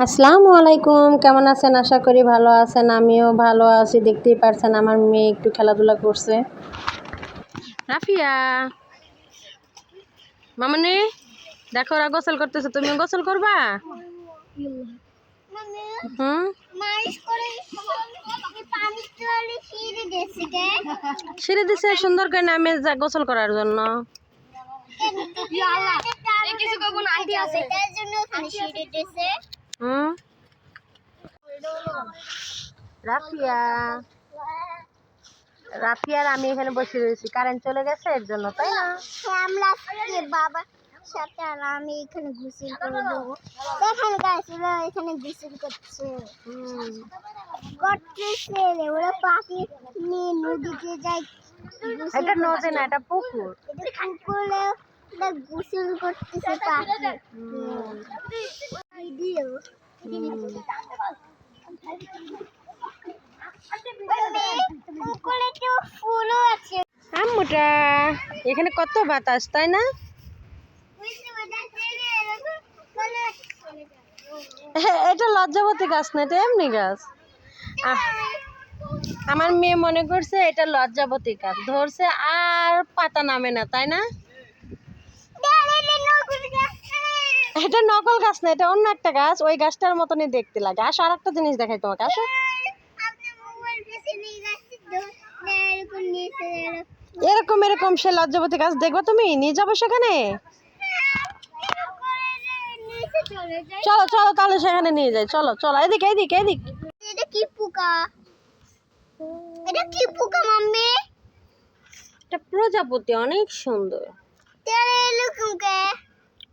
আসসালামু আলাইকুম, কেমন আছেন? আশা করি ভালো আছেন। আমিও ভালো আছি। দেখতেই পারছেন আমার মেয়ে একটু খেলাধুলা করছে। রাফিয়া, মামনি দেখো ওরা গোসল করতেছে, তুমি গোসল করবা? হুম, সিঁড়ি দিছে সুন্দর করে নামে যা গোসল করার জন্য। হুম, রাফিয়া রাফিয়ার আমি এখানে বসে রয়েছি, কারেন্ট চলে গেছে এর জন্য, তাই না? বাবা সাথে আর আমি এখানে গোসল করবো। দেখেন গাইস, ওরা এখানে গোসল করছে। ওরা পাখি নিয়ে নদীতে যায়। এটা নদী না, এটা পুকুর। এটা পুকুরে ওরা গোসল করতেছে পাখি। পুকুরে তো ফুলও আছে। আম্মুটা এখানে কত বাতাস, তাই না? এটা লজ্জাবতী গাছ না, এটা এমনি গাছ। আমার মেয়ে মনে করছে এটা লজ্জাবতী গাছ, ধরছে আর পাতা নামে না, তাই না? এটা নকল গাছ না, এটা অন্য একটা গাছ। ওই গাছটার মতনই দেখতে লাগে। আসো আর একটা জিনিস দেখাই তোমাকে, আসো। এরকম এরকম সে লজ্জাবতী গাছ দেখবো, তুমি নিয়ে যাবো সেখানে। চলো চলো তাহলে সেখানে নিয়ে যাই, চলো চলো, এদিকে এদিকে এদিকে। এটা কি পোকা? এটা কি পোকা মাম্মি? এটা প্রজাপতি, অনেক সুন্দর, তেরে এরকম কে?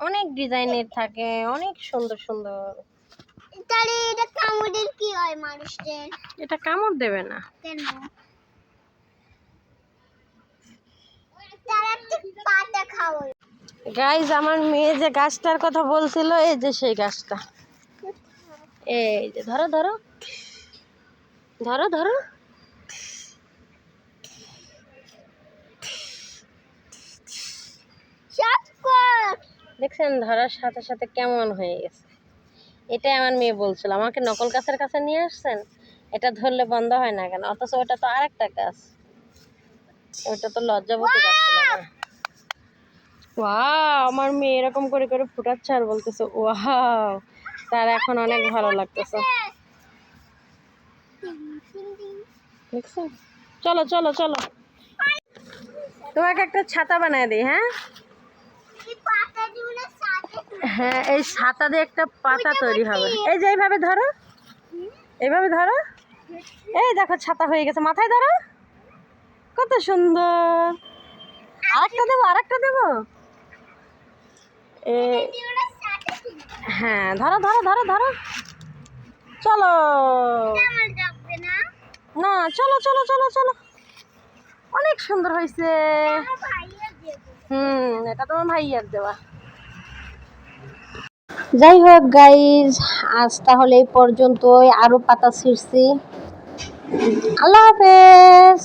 অনেক ডিজাইনের থাকে, অনেক সুন্দর সুন্দর। তাহলে এটা কামড়ে কি হয় মানুষদের? এটা কামড় দেবে না। কেন? তারা তো পাতা খাওয়ায়। গাইজ, আমার মেয়ে যে গাছটার কথা বলছিল, এই যে সেই গাছটা। এই যে ধরো ধরো ধরো ধরো। দেখছেন ধরার সাথে সাথে কেমন হয়ে গেছে। এটাই আমার মেয়ে বলছিল, আমাকে নকল গাছের কাছে নিয়ে আসছেন, এটা ধরলে বন্ধ হয় না কেন? অথচ ওটা তো আরেকটা গাছ, ওটা তো লজ্জাবতী গাছ ছিল না। ওয়াও, আমার মেয়ে এরকম করে করে ফুটাচ্ছে আর বলতেছে ওয়াও, তার এখন অনেক ভালো লাগতেছে। দেখছো? চলো চলো চলো, তোমাকে একটা ছাতা বানায় দিই। হ্যাঁ হ্যাঁ, এই ছাতা দিয়ে একটা পাতা তৈরি হবে। এই যে এইভাবে ধরো, এইভাবে ধরো। এই দেখো ছাতা হয়ে গেছে, মাথায় ধরো, কত সুন্দর। আরেকটা দেবো, আরেকটা দেবো। হ্যাঁ ধরো ধরো ধরো ধরো, চলো না, চলো চলো চলো চলো, অনেক সুন্দর হয়েছে। এটা তোমার ভাইয়ার দেওয়া। যাই হোক গাইজ, আজ তাহলে এই পর্যন্তই। আরো পাতা ছিঁড়ছি। আল্লাহ হাফেজ।